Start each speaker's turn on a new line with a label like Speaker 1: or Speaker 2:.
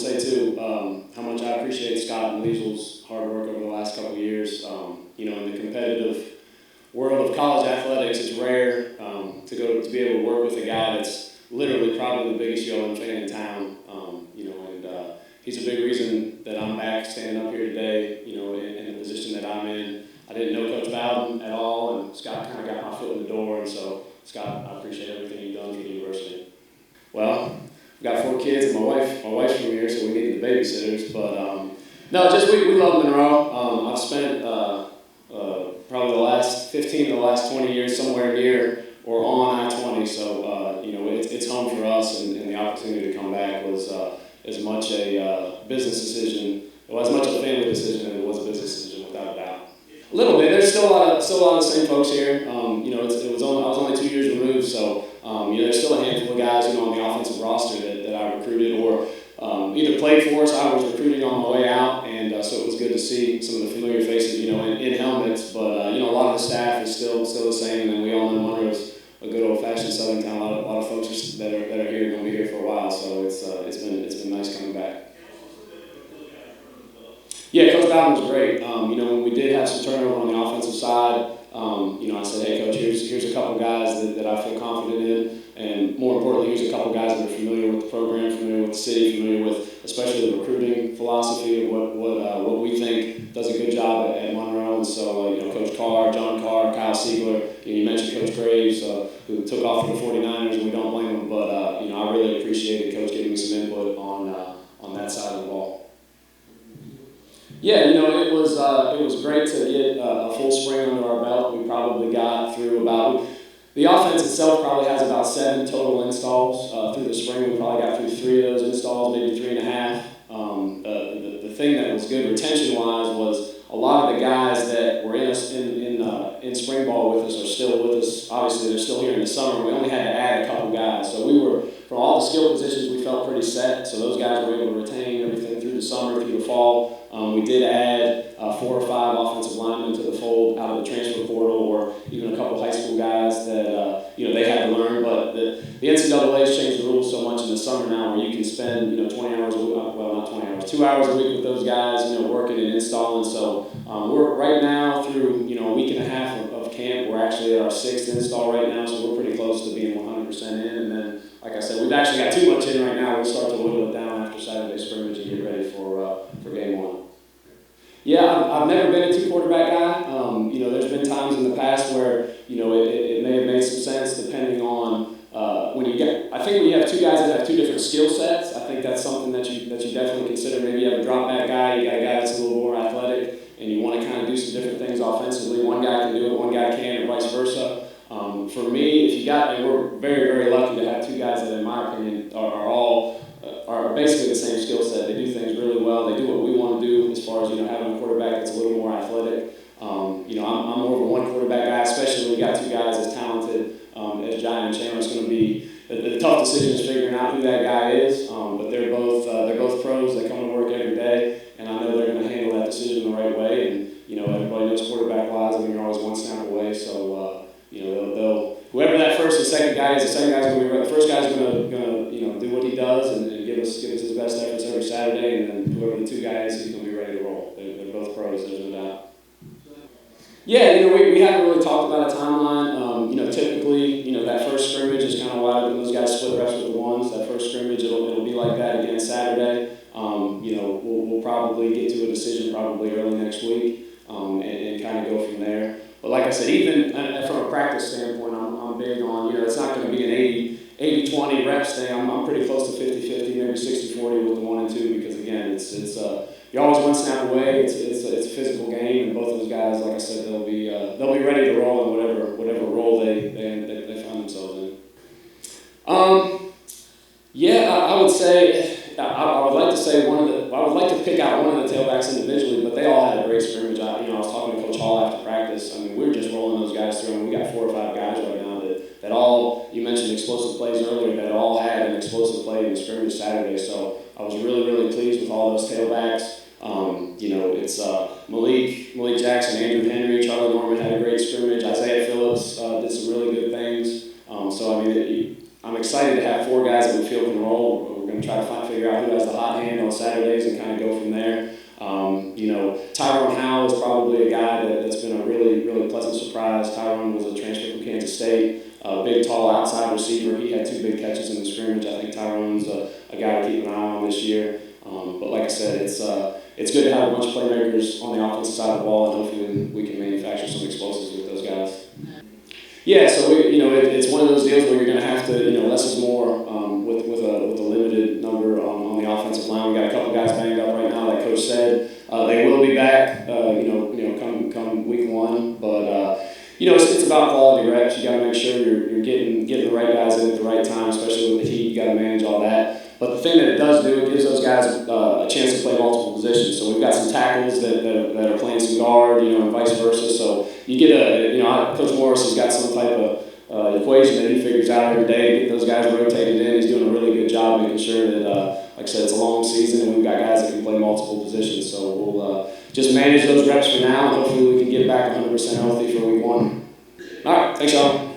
Speaker 1: say too how much I appreciate Scott and Liesel's hard work over the last couple of years. In the competitive world of college athletics, it's rare to be able to work with a guy that's literally probably the biggest ULM fan in town. He's a big reason that I'm back standing up here today. In the position that I'm in. I didn't know Coach Bowden at all, and Scott kind of got my foot in the door. And so, Scott, I appreciate everything you've done for the university. Well, I've got 4 kids, and my wife's from here, so we needed the babysitters. But we love Monroe. I've spent probably the last 15 to the last 20 years somewhere near or on I-20. So it's home for us, and the opportunity to come back was as much a business decision, as much a family decision as it was a business decision, without a doubt. A little bit. There's still a lot of the same folks here. I was only 2 years removed, so there's still a handful of guys on the offensive roster that I recruited or either played for us. I was recruiting on my way out, and so it was good to see some of the familiar faces, in helmets. But a lot of the staff is still the same, and we all know Monroe's a good old-fashioned Southern town. A lot of folks that are here going to be here for a while, so it's been nice coming back. Yeah, Coach Bowden was great. When we did have some turnover on the offensive side, I said, hey, Coach, here's a couple guys that I feel confident in, and more importantly, here's a couple guys that are familiar with the program, familiar with the city, familiar with especially the recruiting philosophy of what we think does a good job at Monroe. And so, Coach Carr, John Carr, Kyle Siegler, you mentioned Coach Graves, who took off for the 49ers, and we don't blame him, but I really appreciated Coach giving me some input on that side of the ball. Yeah, it was great to get a full spring under our belt. We probably got through the offense itself probably has about 7 total installs through the spring. We probably got through 3 of those installs, maybe 3.5. The thing that was good retention-wise was a lot of the guys that were in spring ball with us are still with us. Obviously, they're still here in the summer. We only had to add a couple guys, so we were, for all the skill positions, we felt pretty set. So those guys were able to retain everything through the summer, through the fall. We did add 4 or 5 offensive linemen to the fold out of the transfer portal, or even a couple high school guys that they had to learn. But the NCAA has changed the rules so much in the summer now, where you can spend 20 hours a week, well, not 20 hours, 2 hours a week with those guys, working and installing. So we're right now through a week and a half of camp. We're actually at our 6th install right now, so we're pretty close to being 100% in. And then, like I said, we've actually got too much in right now. We'll start to whittle it down after Saturday scrimmage and get ready for game 1. Yeah, I've never been a 2-quarterback guy. There's been times in the past where it may have made some sense depending on when you get. I think when you have 2 guys that have 2 different skill sets, I think that's something that you definitely consider. Maybe you have a drop back guy, you got a guy that's a little more athletic, and you want to kind of do some different things offensively. One guy can do it, one guy can't, or vice versa. For me, and we're very, very lucky to have 2 guys that, in my opinion, are basically the same skill set. They do things really well. They do what we want to do as far as having a quarterback that's a little more athletic. I'm more of a 1 quarterback guy, especially when we got 2 guys as talented as John and Chandler. It's going to be the tough decision is figuring out who that guy is. But they're both pros. They come to work every day, and I know they're going to handle that decision the right way. And everybody knows quarterback wise. You're always 1 snap away. So they'll whoever that first and second guy is, the second guy's going to be right. The first guy's going to do what he does and give us his best efforts every Saturday, and then whoever the 2 guys is, he's going to be ready to roll. They're both pros, there's no doubt. Yeah, we haven't really talked about a timeline. Typically, that first scrimmage is kind of wide open. Those guys split reps with the ones. That first scrimmage, it'll be like that again Saturday. We'll probably get to a decision probably early next week, and kind of go from there. But like I said, even from a practice standpoint, I'm big on, it's not going to be an 80-20 reps thing. I'm pretty close to 50-50, maybe 60-40 with the 1 and 2, because again, it's you're always 1 snap away. It's a physical game, and both of those guys, like I said, they'll be ready to roll in whatever role they find themselves in. I would say I would like to say I would like to pick out one of the tailbacks individually, but they all had a great scrimmage. I was talking to Coach Hall after practice. We're just rolling those guys through, and we got 4 or 5 guys right now that all, you mentioned explosive plays earlier, that all had an explosive play in the scrimmage Saturday. So I was really, really pleased with all those tailbacks. It's Malik Jackson, Andrew Henry, Charlie Norman had a great scrimmage. Isaiah Phillips did some really good things. I'm excited to have 4 guys that we feel can roll. we're going to try to figure out who has the hot hand on Saturdays and kind of go from there. Tyrone Howell is probably a guy that's been a really, really pleasant surprise. Tyrone was a transfer from Kansas State, a big, tall outside receiver. He had 2 big catches in the scrimmage. I think Tyrone's a guy to keep an eye on this year. But like I said, it's good to have a bunch of playmakers on the offensive side of the ball, and hopefully we can manufacture some explosives with those guys. Yeah, so it's one of those deals where you're going to have to, less is more with a limited number on the offensive line. We got a couple guys banged up right now, like Coach said. They will be back, come week 1. But it's about quality reps. You got to make sure you're getting the right guys in at the right time, especially with the heat. You got to manage all that. But the thing that it does do, it gives those guys a chance to play multiple positions. So we've got some tackles that are playing some guard, and vice versa. So you get Coach Morris has got some type of equation that he figures out every day to get those guys rotated in. He's doing a really good job making sure that, like I said, it's a long season and we've got guys that can play multiple positions. So we'll just manage those reps for now, and hopefully we can get back 100% healthy for week 1. All right, thanks, y'all.